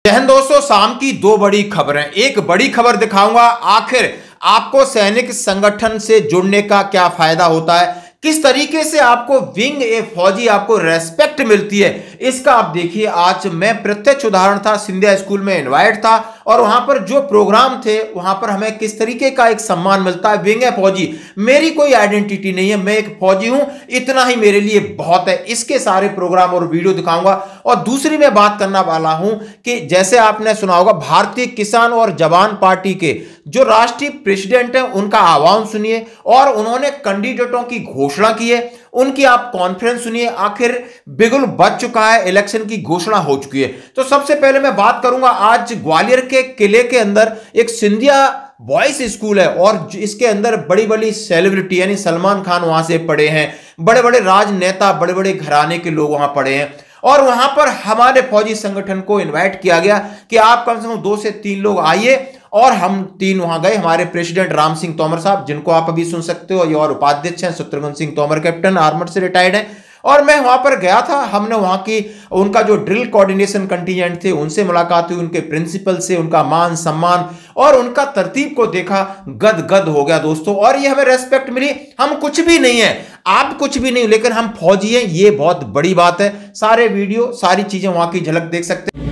जय हिंद दोस्तों, शाम की दो बड़ी खबरें। एक बड़ी खबर दिखाऊंगा, आखिर आपको सैनिक संगठन से जुड़ने का क्या फायदा होता है, किस तरीके से आपको विंग ए फौजी आपको रेस्पेक्ट मिलती है, इसका आप देखिए। आज मैं प्रत्यक्ष उदाहरण था, सिंधिया स्कूल में इनवाइट था और वहां पर जो प्रोग्राम थे वहां पर हमें किस तरीके का एक सम्मान मिलता है। विंग ए फौजी मेरी कोई आइडेंटिटी नहीं है, मैं एक फौजी हूं, इतना ही मेरे लिए बहुत है। इसके सारे प्रोग्राम और वीडियो दिखाऊंगा। और दूसरी मैं बात करना वाला हूं कि जैसे आपने सुना होगा, भारतीय किसान और जवान पार्टी के जो राष्ट्रीय प्रेसिडेंट हैं उनका आह्वान सुनिए और उन्होंने कैंडिडेटों की घोषणा की है, उनकी आप कॉन्फ्रेंस सुनिए। आखिर बिगुल बज चुका है, इलेक्शन की घोषणा हो चुकी है। तो सबसे पहले मैं बात करूंगा, आज ग्वालियर के किले के अंदर एक सिंधिया बॉयज स्कूल है और इसके अंदर बड़ी बड़ी सेलिब्रिटी यानी सलमान खान वहां से पढ़े हैं, बड़े बड़े राजनेता, बड़े बड़े घराने के लोग वहां पढ़े हैं। और वहां पर हमारे फौजी संगठन को इनवाइट किया गया कि आप कम से कम 2 से 3 लोग आइए, और हम 3 वहां गए। हमारे प्रेसिडेंट राम सिंह तोमर साहब, जिनको आप अभी सुन सकते हो, ये और उपाध्यक्ष हैं शत्रुघ्न सिंह तोमर, कैप्टन आर्मर से रिटायर्ड हैं। और मैं वहां पर गया था, हमने वहां की उनका जो ड्रिल कोऑर्डिनेशन कंटिजेंट थे उनसे मुलाकात हुई, उनके प्रिंसिपल से, उनका मान सम्मान और उनका तरतीब को देखा, गद गद हो गया दोस्तों। और ये हमें रेस्पेक्ट मिली। हम कुछ भी नहीं है, आप कुछ भी नहीं, लेकिन हम फौजी हैं, ये बहुत बड़ी बात है। सारे वीडियो, सारी चीजें वहां की झलक देख सकते हैं।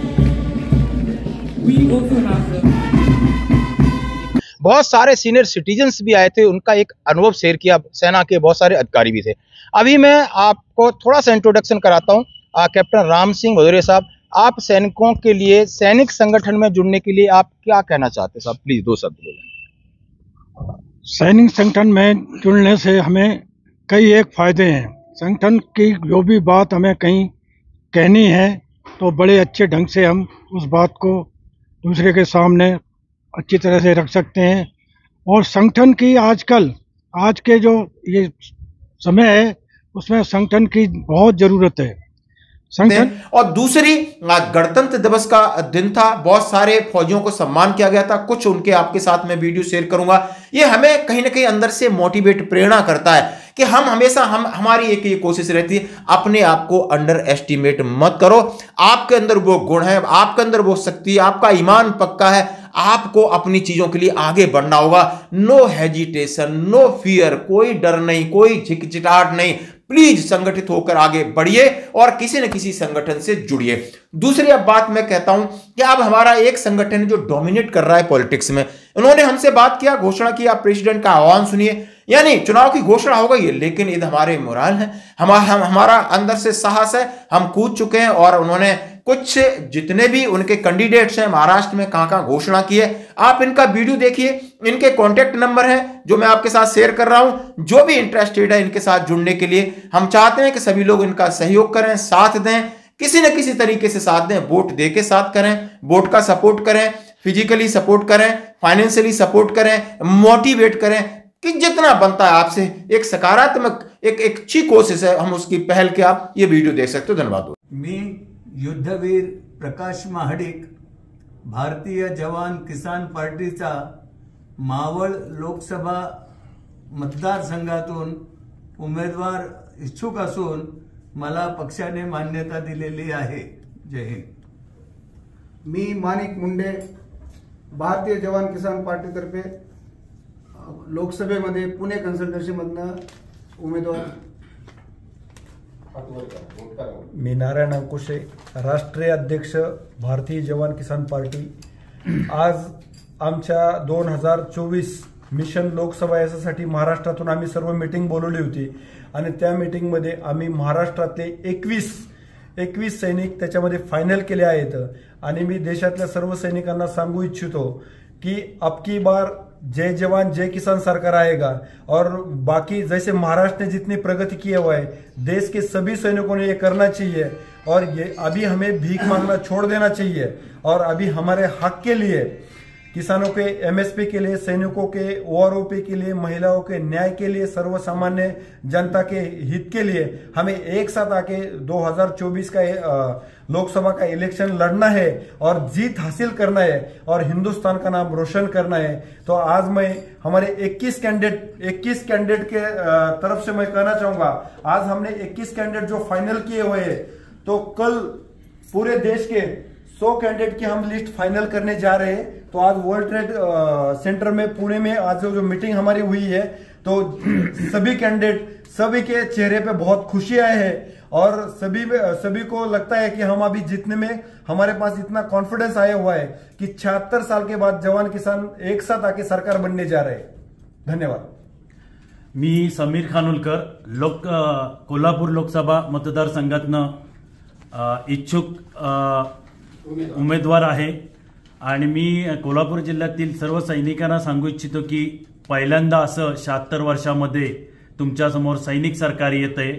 बहुत सारे सीनियर सिटीजन्स भी आए थे, उनका एक अनुभव शेयर किया, सेना के बहुत सारे अधिकारी भी थे। अभी मैं आपको थोड़ा सा इंट्रोडक्शन कराता हूं। कैप्टन राम सिंह भदौरिया साहब, आप सैनिकों के लिए, सैनिक संगठन में जुड़ने के लिए आप क्या कहना चाहते हैं साहब? प्लीज 2 शब्द बोलें। सैनिक संगठन में जुड़ने से हमें कई एक फायदे हैं। संगठन की जो भी बात हमें कहीं कहनी है तो बड़े अच्छे ढंग से हम उस बात को दूसरे के सामने अच्छी तरह से रख सकते हैं। और संगठन की आजकल, आज के जो ये समय है उसमें संगठन की बहुत ज़रूरत है। संगठन और दूसरी, गणतंत्र दिवस का दिन था, बहुत सारे फौजियों को सम्मान किया गया था। कुछ उनके आपके साथ में वीडियो शेयर करूंगा। ये हमें कहीं ना कहीं अंदर से मोटिवेट, प्रेरणा करता है कि हम हमेशा, हमारी एक ये कोशिश रहती है, अपने आप को अंडर एस्टिमेट मत करो। आपके अंदर वो गुण है, आपके अंदर वो शक्ति है, आपका ईमान पक्का है, आपको अपनी चीजों के लिए आगे बढ़ना होगा। नो हेजिटेशन, नो फियर, कोई डर नहीं, कोई झिकझिटाहट नहीं। प्लीज संगठित होकर आगे बढ़िए और किसी न किसी संगठन से जुड़िए। दूसरी अब बात मैं कहता हूं कि अब हमारा एक संगठन है जो डोमिनेट कर रहा है पॉलिटिक्स में। उन्होंने हमसे बात किया, घोषणा की, आप प्रेसिडेंट का आह्वान सुनिए, यानी चुनाव की घोषणा हो गई है, लेकिन ये हमारे मोराल है, हमारा अंदर से साहस है, हम कूद चुके हैं। और उन्होंने कुछ जितने भी उनके कैंडिडेट्स हैं महाराष्ट्र में कहां कहां घोषणा की है, आप इनका वीडियो देखिए। इनके कॉन्टेक्ट नंबर है जो मैं आपके साथ शेयर कर रहा हूं। जो भी इंटरेस्टेड है इनके साथ जुड़ने के लिए, हम चाहते हैं कि सभी लोग इनका सहयोग करें, साथ दें, किसी न किसी तरीके से साथ दें। वोट दे के साथ करें, वोट का सपोर्ट करें, फिजिकली सपोर्ट करें, फाइनेंशियली सपोर्ट करें, मोटिवेट करें कि जितना बनता है आपसे। एक सकारात्मक, एक अच्छी कोशिश है, हम उसकी पहल के आप ये वीडियो देख सकते हो। धन्यवाद। मी युद्धवीर प्रकाश महाडिक, भारतीय जवान किसान पार्टीचा मावळ लोकसभा मतदारसंघातून उमेदवार इच्छुक असून मला पक्षाने मान्यता दिलेली आहे। जय हिंद। मी माणिक मुंडे, भारतीय जवान किसान पार्टीतर्फे लोकसभेमध्ये पुणे कन्सल्टन्सीमधनं उमेदवार। मी नारायण अंकुशे, राष्ट्रीय अध्यक्ष भारतीय जवान किसान पार्टी। आज आमच्या 2024 मिशन लोकसभा यासाठी महाराष्ट्रातून आम्ही सर्व मीटिंग बोलवली होती आणि त्या मीटिंगमध्ये आम्ही महाराष्ट्रातले 21 सैनिक त्याच्यामध्ये फायनल केले आहेत। आणि मी देशातल्या सर्व सैनिकांना सांगू इच्छितो कि अब की बार जय जवान जय किसान सरकार आएगा और बाकी जैसे महाराष्ट्र ने जितनी प्रगति की हुआ है, देश के सभी सैनिकों ने ये करना चाहिए। और ये अभी हमें भीख मांगना छोड़ देना चाहिए और अभी हमारे हक के लिए, किसानों के एमएसपी के लिए, सैनिकों के ओआरओपी के लिए, महिलाओं के न्याय के लिए, सर्वसामान्य जनता के हित के लिए हमें एक साथ आके 2024 का लोकसभा का इलेक्शन लड़ना है और जीत हासिल करना है और हिंदुस्तान का नाम रोशन करना है। तो आज मैं हमारे 21 कैंडिडेट के तरफ से मैं कहना चाहूंगा, आज हमने 21 कैंडिडेट जो फाइनल किए हुए हैं, तो कल पूरे देश के 100 कैंडिडेट की हम लिस्ट फाइनल करने जा रहे हैं। तो आज वर्ल्ड ट्रेड सेंटर में पुणे में आज जो मीटिंग हमारी हुई है, तो सभी कैंडिडेट, सभी के चेहरे पे बहुत खुशियां है और सभी को लगता है कि हम अभी जीतने में हमारे पास इतना कॉन्फिडेंस आया हुआ है कि 76 साल के बाद जवान किसान एक साथ आके सरकार बनने जा रहे हैं। धन्यवाद। मी समीर खानोलकर कोल्हापूर लोकसभा मतदारसंघातनं इच्छुक उमेदवार आहे आणि मी कोल्हापूर जिल्ह्यातील सर्व सैनिकांना सांगू इच्छितो की पहिल्यांदा असं 76 वर्षामध्ये तुमच्यासमोर सैनिक सरकार येतंय।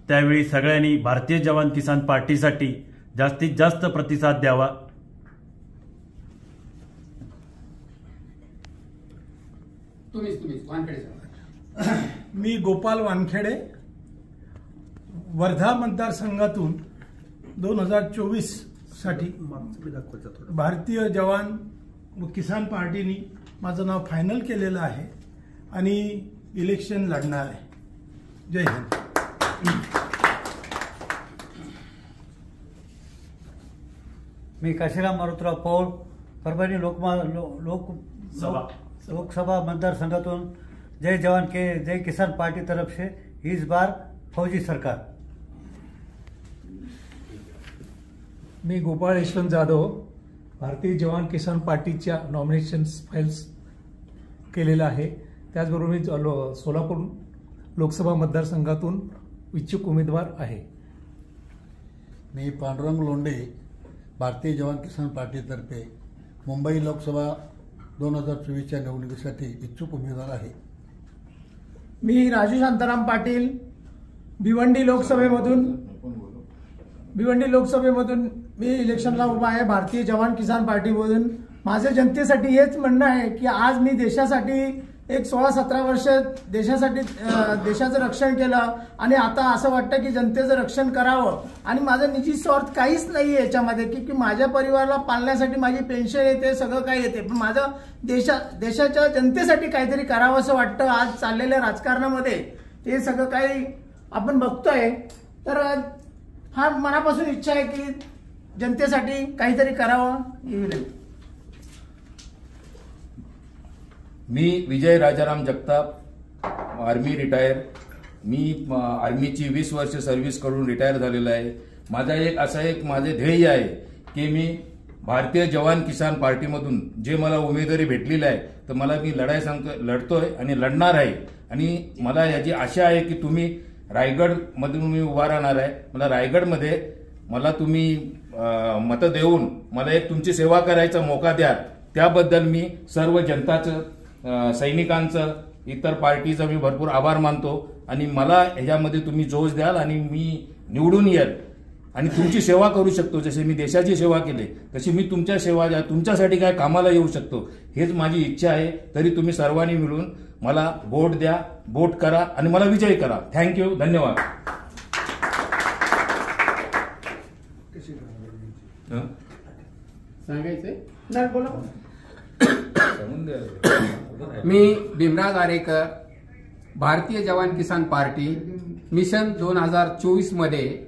त्यावेळी सगळ्यांनी भारतीय जवान किसान पार्टीसाठी जास्तीत जास्त प्रतिसाद द्यावा। मी गोपाल वानखेडे वर्धा मतदारसंघातून 2024 साठी भारतीय जवान व किसान पार्टीने माझं नाव फायनल केलेलं आहे आणि इलेक्शन लढणार आहे। जय हिंद। मी काशीराम मारुतराव पौळ परभणी लोकसभा मतदारसंघातून जय जवान के जय किसान पार्टी तरफ से इस बार फौजी सरकार। मी गोपाळ यशवंत जाधव भारतीय जवान किसान पार्टीच्या नॉमिनेशन फाइल्स केलेलं आहे। त्याचबरोबर मी सोलापूर लोकसभा मतदारसंघातून इच्छुक उमेदवार आहे। मी पांडुरंग लोंढे भारतीय जवान किसान पार्टीतर्फे मुंबई लोकसभा 2024च्या निवडणुकीसाठी इच्छुक उमेदवार आहे। मी राजू शांताराम पाटील भिवंडी लोकसभेमधून मी इलेक्शनला उभा आहे भारतीय जवान किसान पार्टीमधून। माझे जनतेसाठी हेच म्हणणं आहे की आज मी देशासाठी एक 16-17 वर्ष देशाचं रक्षण केलं आणि आता असं वाटतं की जनतेचं रक्षण करावं आणि माझा निजी स्वार्थ काहीच नाही आहे याच्यामध्ये की माझ्या परिवाराला पालण्यासाठी माझी पेन्शन येते, सगळं काही येते, पण माझं देशाच्या जनतेसाठी काहीतरी करावं असं वाटतं। आज चाललेल्या राजकारणामध्ये ते सगळं काही आपण बघतोय, तर हा मनापासून इच्छा आहे की जनतेसाठी काहीतरी करावं। मी विजय राजाराम जगताप आर्मी रिटायर। मी आर्मीची 20 वर्ष सर्व्हिस करून रिटायर झालेला आहे। माझा माझे ध्येय आहे की मी भारतीय जवान किसान पार्टीमधून जे मला उमेदवारी भेटलेली आहे तर मी लढतोय आणि लढणार आहे आणि मला याची आशा आहे की तुम्ही रायगडमधून मी उभा राहणार आहे। मला रायगडमध्ये मला तुम्ही मतं देऊन मला एक तुमची सेवा करायचा मौका द्या, त्याबद्दल मी सर्व जनताचं, सैनिकांचं, इतर पार्टीचं मी भरपूर आभार मानतो आणि मला ह्याच्यामध्ये तुम्ही जोश द्याल आणि मी निवडून येईल आणि तुमची सेवा करू शकतो। जसे मी देशाची सेवा केली तशी मी तुमच्यासाठी काय कामाला येऊ शकतो, हेच माझी इच्छा आहे। तरी तुम्ही सर्वांनी मिळून मला वोट द्या, वोट करा आणि मला विजयी करा। थँक्यू, धन्यवाद। मी भीमराज आरेकर भारतीय जवान किसान पार्टी मिशन 2024 मध्ये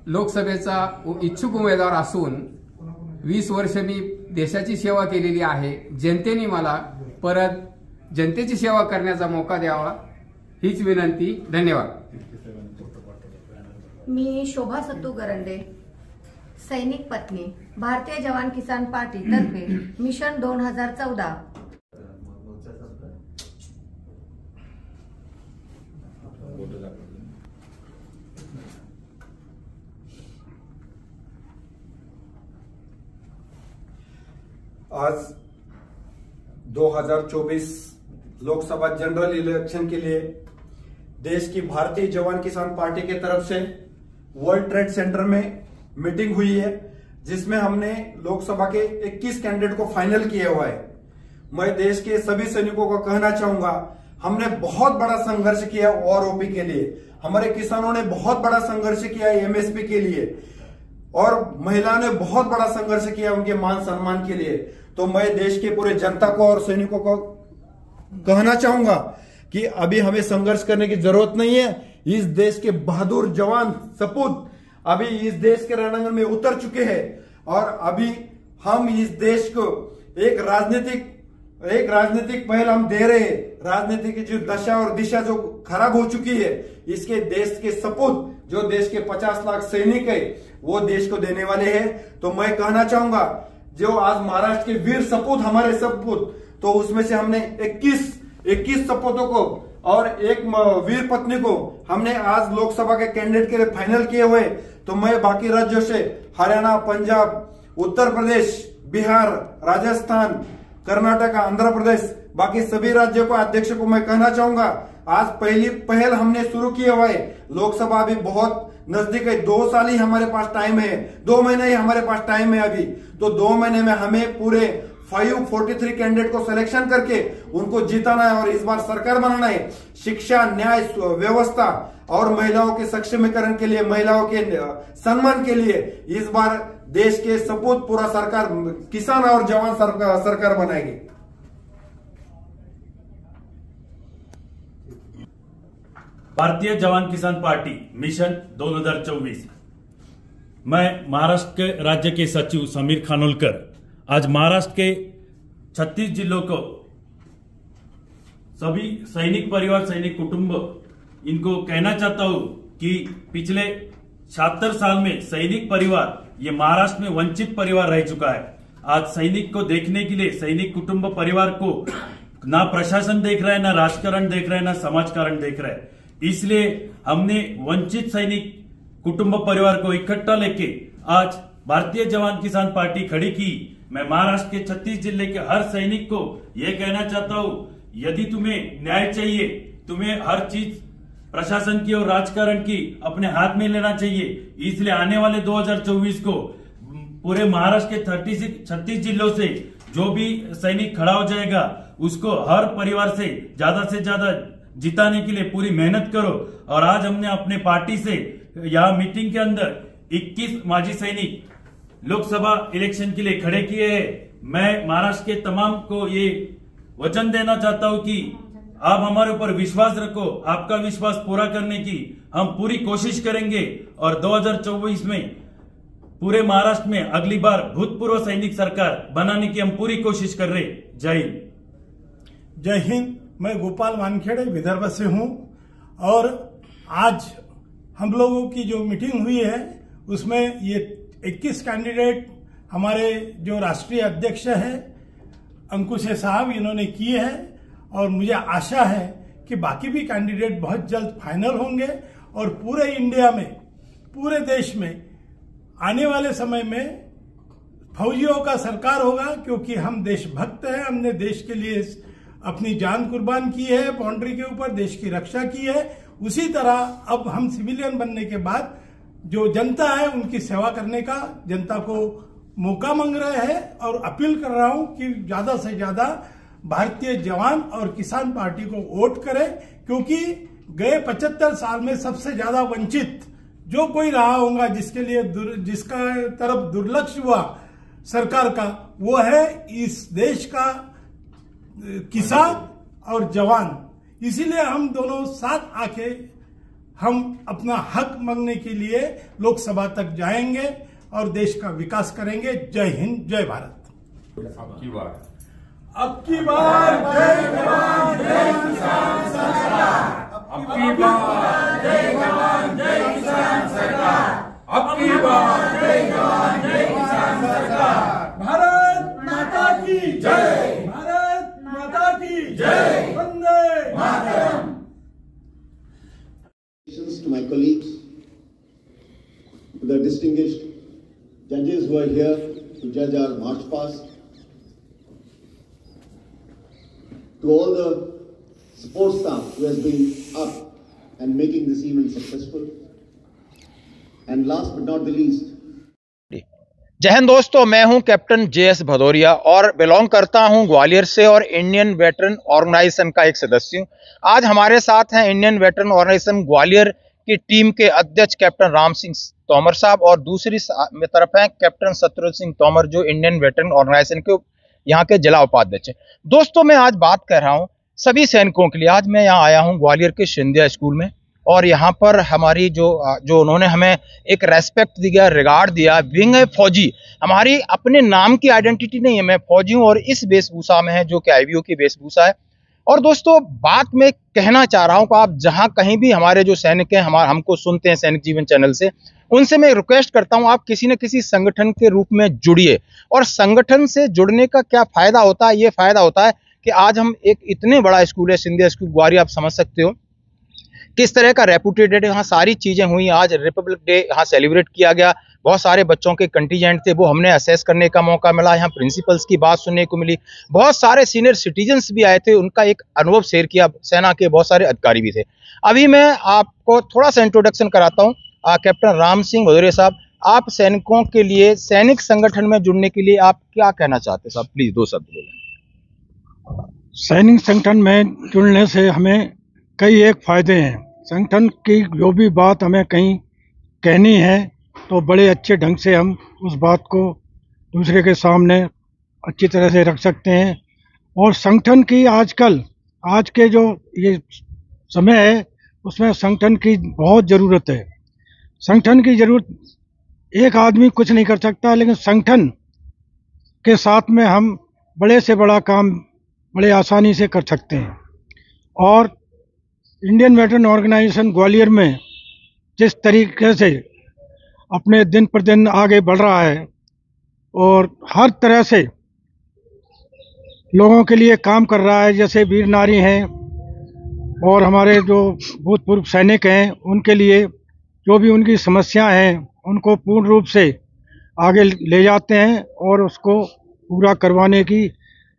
लोकसभेचा इच्छुक उमेदवार असून 20 वर्ष मी देशाची सेवा केलेली आहे। जनतेने मला परत जनतेची सेवा करण्याचा मौका द्यावा हीच विनंती। धन्यवाद। मी शोभा सत्तू गरंडे सैनिक पत्नी भारतीय जवान किसान पार्टी तर्फे मिशन 2014। आज 2024 लोकसभा जनरल इलेक्शन के लिए देश की भारतीय जवान किसान पार्टी के तरफ से वर्ल्ड ट्रेड सेंटर में मीटिंग हुई है, जिसमें हमने लोकसभा के 21 कैंडिडेट को फाइनल किया हुआ है। मैं देश के सभी सैनिकों को कहना चाहूंगा, हमने बहुत बड़ा संघर्ष किया ओआरओपी के लिए, हमारे किसानों ने बहुत बड़ा संघर्ष किया एमएसपी के लिए और महिलाओं ने बहुत बड़ा संघर्ष किया उनके मान सम्मान के लिए। तो मैं देश के पूरे जनता को और सैनिकों को कहना चाहूंगा कि अभी हमें संघर्ष करने की जरूरत नहीं है। इस देश के बहादुर जवान सपूत अभी इस देश के रणांगण में उतर चुके हैं और अभी हम इस देश को एक राजनीतिक पहल हम दे रहे हैं। राजनीति की जो दशा और दिशा जो खराब हो चुकी है, इसके देश के सपूत जो देश के 50 लाख सैनिक है वो देश को देने वाले हैं। तो मैं कहना चाहूंगा जो आज महाराष्ट्र के वीर सपूत हमारे सपूत, तो उसमें से हमने 21 सपूतों को और एक वीर पत्नी को हमने आज लोकसभा के कैंडिडेट के लिए फाइनल किए हुए। तो मैं बाकी राज्यों से हरियाणा, पंजाब, उत्तर प्रदेश, बिहार, राजस्थान, कर्नाटक, आंध्र प्रदेश, बाकी सभी राज्यों को अध्यक्ष को मैं कहना चाहूंगा आज पहली पहल हमने शुरू किए हुए। लोकसभा अभी बहुत नजदीक है, 2 साल ही हमारे पास टाइम है, 2 महीने ही हमारे पास टाइम है अभी। तो 2 महीने में हमें पूरे 543 कैंडिडेट को सिलेक्शन करके उनको जिताना है और इस बार सरकार बनाना है। शिक्षा, न्याय व्यवस्था और महिलाओं के सक्षमीकरण के लिए, महिलाओं के सम्मान के लिए इस बार देश के सपूत पूरा सरकार, किसान और जवान सरकार बनाएगी। भारतीय जवान किसान पार्टी मिशन 2024। मैं महाराष्ट्र के राज्य के सचिव समीर खानोलकर आज महाराष्ट्र के 36 जिलों को सभी सैनिक परिवार, सैनिक कुटुंब, इनको कहना चाहता हूं कि पिछले 76 साल में सैनिक परिवार ये महाराष्ट्र में वंचित परिवार रह चुका है। आज सैनिक को देखने के लिए, सैनिक कुटुंब परिवार को ना प्रशासन देख रहा है, ना राजकारण देख रहा है, ना समाजकारण देख रहा है। इसलिए हमने वंचित सैनिक कुटुंब परिवार को इकट्ठा लेके आज भारतीय जवान किसान पार्टी खड़ी की। मैं महाराष्ट्र के 36 जिले के हर सैनिक को यह कहना चाहता हूं, यदि तुम्हें न्याय चाहिए, तुम्हें हर चीज प्रशासन की और राजकारण की अपने हाथ में लेना चाहिए। इसलिए आने वाले 2024 को पूरे महाराष्ट्र के 36 जिलों से जो भी सैनिक खड़ा हो जाएगा उसको हर परिवार से ज्यादा जिताने के लिए पूरी मेहनत करो। और आज हमने अपने पार्टी से यहाँ मीटिंग के अंदर 21 माजी सैनिक लोकसभा इलेक्शन के लिए खड़े किए हैं। मैं महाराष्ट्र के तमाम को ये वचन देना चाहता हूं कि आप हमारे ऊपर विश्वास रखो, आपका विश्वास पूरा करने की हम पूरी कोशिश करेंगे और 2024 में पूरे महाराष्ट्र में अगली बार भूतपूर्व सैनिक सरकार बनाने की हम पूरी कोशिश कर रहे। जय हिंद। जय हिंद। मैं गोपाल वानखेड़े विदर्भ से हूं और आज हम लोगों की जो मीटिंग हुई है उसमें ये 21 कैंडिडेट हमारे जो राष्ट्रीय अध्यक्ष है अंकुश साहब इन्होंने किए हैं और मुझे आशा है कि बाकी भी कैंडिडेट बहुत जल्द फाइनल होंगे और पूरे इंडिया में, पूरे देश में आने वाले समय में फौजियों का सरकार होगा, क्योंकि हम देशभक्त हैं। हमने देश के लिए अपनी जान कुर्बान की है, बाउंड्री के ऊपर देश की रक्षा की है। उसी तरह अब हम सिविलियन बनने के बाद जो जनता है उनकी सेवा करने का जनता को मौका मांग रहे हैं और अपील कर रहा हूं कि ज्यादा से ज्यादा भारतीय जवान और किसान पार्टी को वोट करें, क्योंकि गए 75 साल में सबसे ज्यादा वंचित जो कोई रहा होगा, जिसके लिए जिसका तरफ दुर्लक्ष्य हुआ सरकार का, वो है इस देश का किसान और जवान। इसीलिए हम दोनों साथ आके हम अपना हक मांगने के लिए लोकसभा तक जाएंगे और देश का विकास करेंगे। जय हिंद, जय भारत। अब की बार जय जवान जय किसान सरकार। अब की बार जय जवान जय किसान सरकार। अब की बार जय जवान जय किसान सरकार। भारत माता की जय। भारत माता की जय। Vande Mataram. To my colleagues, to the distinguished judges who are here to judge our march past, to all the support staff who has been up and making this event successful, and last but not the least, जय हिंद दोस्तों, मैं हूं captain JS Bhadauria और belong करता हूं ग्वालियर से और Indian veteran organisation का एक सदस्य हूं। आज हमारे साथ हैं इंडियन वेटरन ऑर्गेनाइजेशन ग्वालियर की टीम के अध्यक्ष कैप्टन राम सिंह तोमर साहब और दूसरी तरफ हैं कैप्टन शत्रुघ्न सिंह तोमर जो इंडियन वेटरन ऑर्गेनाइजेशन के यहाँ के जिला उपाध्यक्ष हैं। दोस्तों, मैं आज बात कर रहा हूँ सभी सैनिकों के लिए। आज मैं यहाँ आया हूँ ग्वालियर के सिंधिया स्कूल में और यहाँ पर हमारी जो उन्होंने हमें एक रेस्पेक्ट दिया, रिगार्ड दिया। विंग है फौजी, हमारी अपने नाम की आइडेंटिटी नहीं है, मैं फौजी हूँ और इस वेशभूषा में है जो कि IBO की वेशभूषा है। और दोस्तों बात मैं कहना चाह रहा हूँ कि आप जहाँ कहीं भी हमारे जो सैनिक हैं हमको सुनते हैं सैनिक जीवन चैनल से, उनसे मैं रिक्वेस्ट करता हूँ आप किसी न किसी संगठन के रूप में जुड़िए। और संगठन से जुड़ने का क्या फायदा होता है? ये फायदा होता है कि आज हम एक इतने बड़ा स्कूल है सिंधिया स्कूल ग्वालियर, आप समझ सकते हो किस तरह का रेपुटेड है, यहाँ सारी चीजें हुई। आज रिपब्लिक डे यहाँ सेलिब्रेट किया गया, बहुत सारे बच्चों के कंटीजेंट थे, वो हमने असेस करने का मौका मिला। यहाँ प्रिंसिपल्स की बात सुनने को मिली, बहुत सारे सीनियर सिटीजन्स भी आए थे, उनका एक अनुभव शेयर किया, सेना के बहुत सारे अधिकारी भी थे। अभी मैं आपको थोड़ा सा इंट्रोडक्शन कराता हूँ। कैप्टन राम सिंह भदौरिया साहब, आप सैनिकों के लिए, सैनिक संगठन में जुड़ने के लिए आप क्या कहना चाहते हैं साहब? प्लीज 2 शब्द बोलें। सैनिक संगठन में जुड़ने से हमें कई एक फायदे हैं। संगठन की जो भी बात हमें कहीं कहनी है तो बड़े अच्छे ढंग से हम उस बात को दूसरे के सामने अच्छी तरह से रख सकते हैं। और संगठन की आजकल आज के जो ये समय है उसमें संगठन की बहुत ज़रूरत है। संगठन की ज़रूरत, एक आदमी कुछ नहीं कर सकता, लेकिन संगठन के साथ में हम बड़े से बड़ा काम बड़े आसानी से कर सकते हैं। और इंडियन वेटरन ऑर्गेनाइजेशन ग्वालियर में जिस तरीके से अपने दिन पर दिन आगे बढ़ रहा है और हर तरह से लोगों के लिए काम कर रहा है, जैसे वीर नारी हैं और हमारे जो भूतपूर्व सैनिक हैं, उनके लिए जो भी उनकी समस्याएं हैं उनको पूर्ण रूप से आगे ले जाते हैं और उसको पूरा करवाने की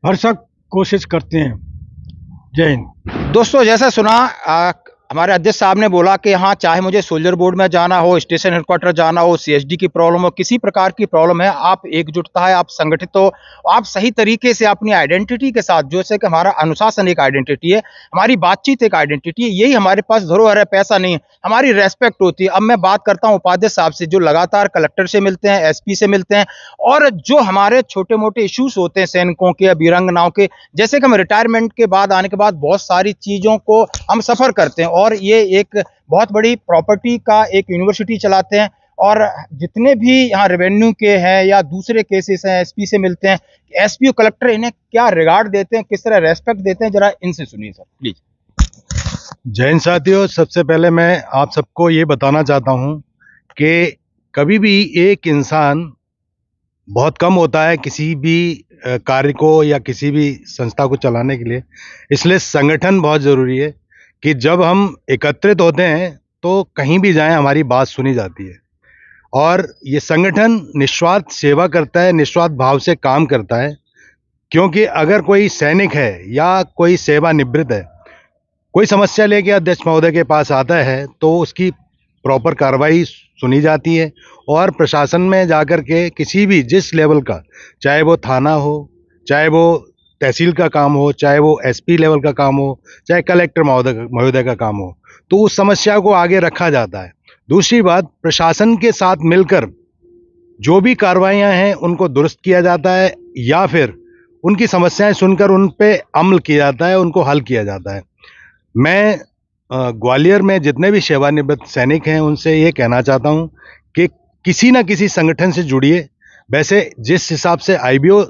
भरसक कोशिश करते हैं। जय हिंद। दोस्तों जैसा सुना हमारे अध्यक्ष साहब ने बोला कि हाँ, चाहे मुझे सोल्जर बोर्ड में जाना हो, स्टेशन हेडक्वार्टर जाना हो, CSD की प्रॉब्लम हो, किसी प्रकार की प्रॉब्लम है, आप एकजुटता है, आप संगठित हो, आप सही तरीके से अपनी आइडेंटिटी के साथ, जैसे कि हमारा अनुशासन एक आइडेंटिटी है, हमारी बातचीत एक आइडेंटिटी है, यही हमारे पास धरोहर है, पैसा नहीं है, हमारी रेस्पेक्ट होती है। अब मैं बात करता हूँ उपाध्यक्ष साहब से, जो लगातार कलेक्टर से मिलते हैं, SP से मिलते हैं, और जो हमारे छोटे मोटे इश्यूज होते हैं सैनिकों के या वीरांगनाओं के, जैसे कि हम रिटायरमेंट के बाद आने के बाद बहुत सारी चीज़ों को हम सफ़र करते हैं, और ये एक बहुत बड़ी प्रॉपर्टी का एक यूनिवर्सिटी चलाते हैं, और जितने भी यहाँ रेवेन्यू के हैं या दूसरे केसेस हैं SP से मिलते हैं, SP कलेक्टर इन्हें क्या रिगार्ड देते हैं, किस तरह रेस्पेक्ट देते हैं, जरा इनसे सुनिए सर प्लीज। जय हिंद साथियों, सबसे पहले मैं आप सबको ये बताना चाहता हूँ कि कभी भी एक इंसान बहुत कम होता है किसी भी कार्य को या किसी भी संस्था को चलाने के लिए, इसलिए संगठन बहुत ज़रूरी है कि जब हम एकत्रित होते हैं तो कहीं भी जाएं हमारी बात सुनी जाती है। और ये संगठन निस्वार्थ सेवा करता है, निस्वार्थ भाव से काम करता है, क्योंकि अगर कोई सैनिक है या कोई सेवानिवृत्त है, कोई समस्या लेके अध्यक्ष महोदय के पास आता है तो उसकी प्रॉपर कार्रवाई सुनी जाती है, और प्रशासन में जाकर के किसी भी जिस लेवल का, चाहे वो थाना हो, चाहे वो तहसील का काम हो, चाहे वो SP लेवल का काम हो, चाहे कलेक्टर महोदय का काम हो, तो उस समस्या को आगे रखा जाता है। दूसरी बात, प्रशासन के साथ मिलकर जो भी कार्रवाइयाँ हैं उनको दुरुस्त किया जाता है, या फिर उनकी समस्याएं सुनकर उन पे अमल किया जाता है, उनको हल किया जाता है। मैं ग्वालियर में जितने भी सेवानिवृत्त सैनिक हैं उनसे ये कहना चाहता हूँ कि किसी न किसी संगठन से जुड़िए। वैसे जिस हिसाब से IBO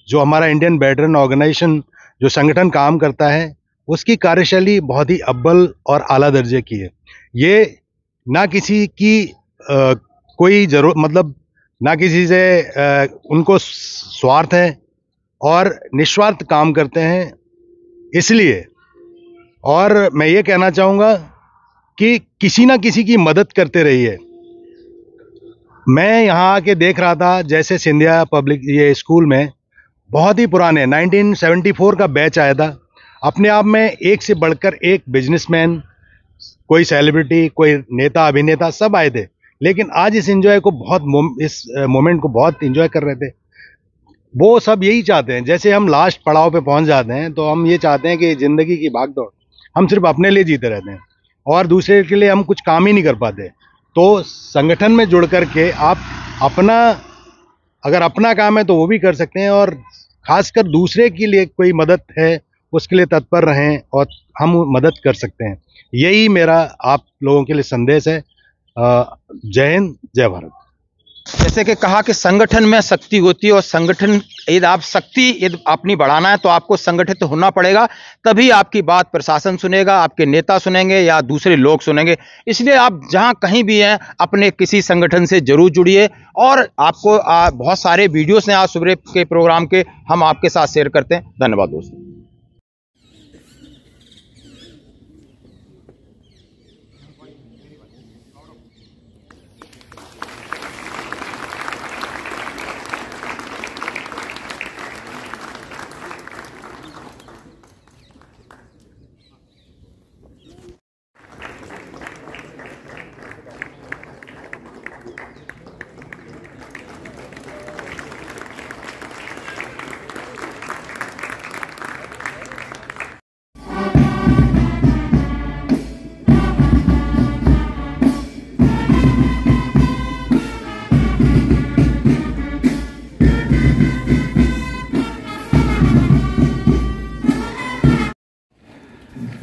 जो हमारा इंडियन वेटरन ऑर्गेनाइजेशन जो संगठन काम करता है, उसकी कार्यशैली बहुत ही अव्वल और आला दर्जे की है। ये ना किसी की कोई जरूरत, मतलब ना किसी से उनको स्वार्थ है, और निस्वार्थ काम करते हैं। इसलिए और मैं ये कहना चाहूँगा कि किसी ना किसी की मदद करते रहिए। मैं यहाँ आके देख रहा था, जैसे सिंधिया पब्लिक ये स्कूल में बहुत ही पुराने 1974 का बैच आया था, अपने आप में एक से बढ़कर एक बिजनेसमैन, कोई सेलिब्रिटी, कोई नेता अभिनेता सब आए थे, लेकिन आज इस मोमेंट को बहुत एंजॉय कर रहे थे। वो सब यही चाहते हैं, जैसे हम लास्ट पड़ाव पे पहुंच जाते हैं तो हम ये चाहते हैं कि ज़िंदगी की भागदौड़ हम सिर्फ अपने लिए जीते रहते हैं और दूसरे के लिए हम कुछ काम ही नहीं कर पाते। तो संगठन में जुड़ करके आप अपना, अगर अपना काम है तो वो भी कर सकते हैं, और खासकर दूसरे के लिए कोई मदद है उसके लिए तत्पर रहें और हम मदद कर सकते हैं। यही मेरा आप लोगों के लिए संदेश है। जय हिंद, जय भारत। जैसे कि कहा कि संगठन में शक्ति होती है और संगठन यदि आप शक्ति यदि अपनी बढ़ाना है तो आपको संगठित होना पड़ेगा, तभी आपकी बात प्रशासन सुनेगा, आपके नेता सुनेंगे या दूसरे लोग सुनेंगे। इसलिए आप जहां कहीं भी हैं अपने किसी संगठन से जरूर जुड़िए और आपको बहुत सारे वीडियोस हैं आज सुबह के प्रोग्राम के, हम आपके साथ शेयर करते हैं। धन्यवाद दोस्तों।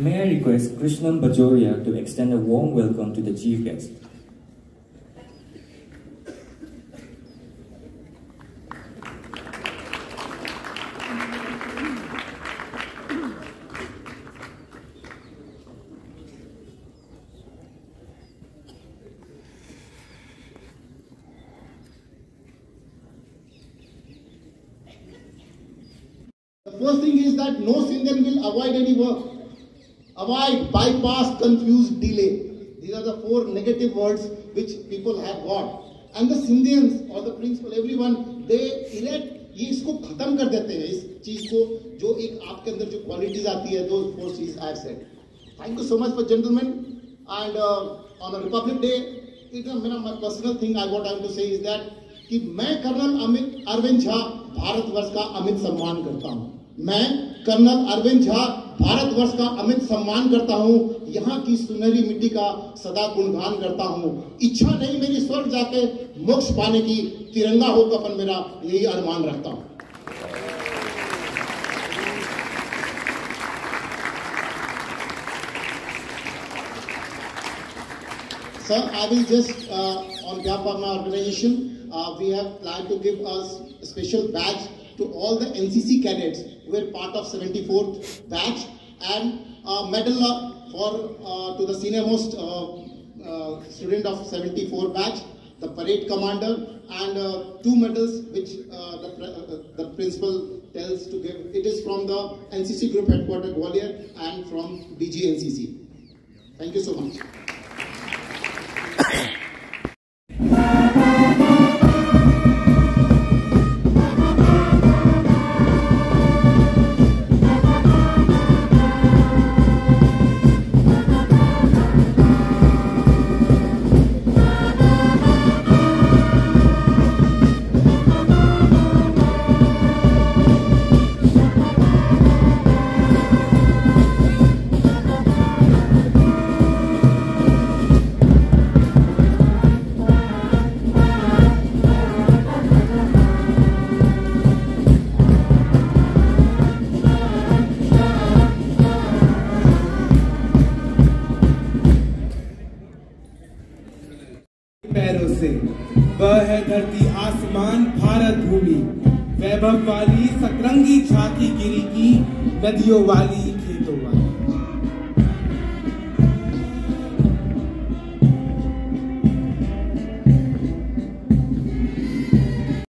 May I request Krishnan Bajoria to extend a warm welcome to the chief guest. The first thing is that no Sindhian will avoid any work. Avoid, bypass, confuse, delay. These are the 4 negative words which people have got. And the Sindhians or the principal, everyone, they elect, ये इसको खत्म कर देते हैं, इस चीज को, जो एक आपके अंदर जो क्वालिटीज आती है, those 4 C's I have said. Thank you so much for gentlemen. And on the Republic Day, my personal thing I want to say is that कि मैं कर्नल अरविंद झा भारतवर्ष का अमित सम्मान करता हूं। मैं कर्नल अरविंद झा भारतवर्ष का अमित सम्मान करता हूं। यहाँ की सुनहरी मिट्टी का सदा गुणगान करता हूं। इच्छा नहीं मेरी स्वर्ग जाके मोक्ष पाने की, तिरंगा हो कफन मेरा, यही अरमान रखता हूं। Sir, I will just on behalf of my organization, we have planned to give a special badge to all the NCC cadets who were part of 74th batch, and a medal to the senior most student of 74 batch, the parade commander, and 2 medals which the principal tells to give. It is from the NCC group headquarters Gwalior and from DG NCC. Thank you so much. पैरों से वह है धरती आसमान भारत भूमि, वैभव वाली सतरंगी झांकी गिरी की, नदियों वाली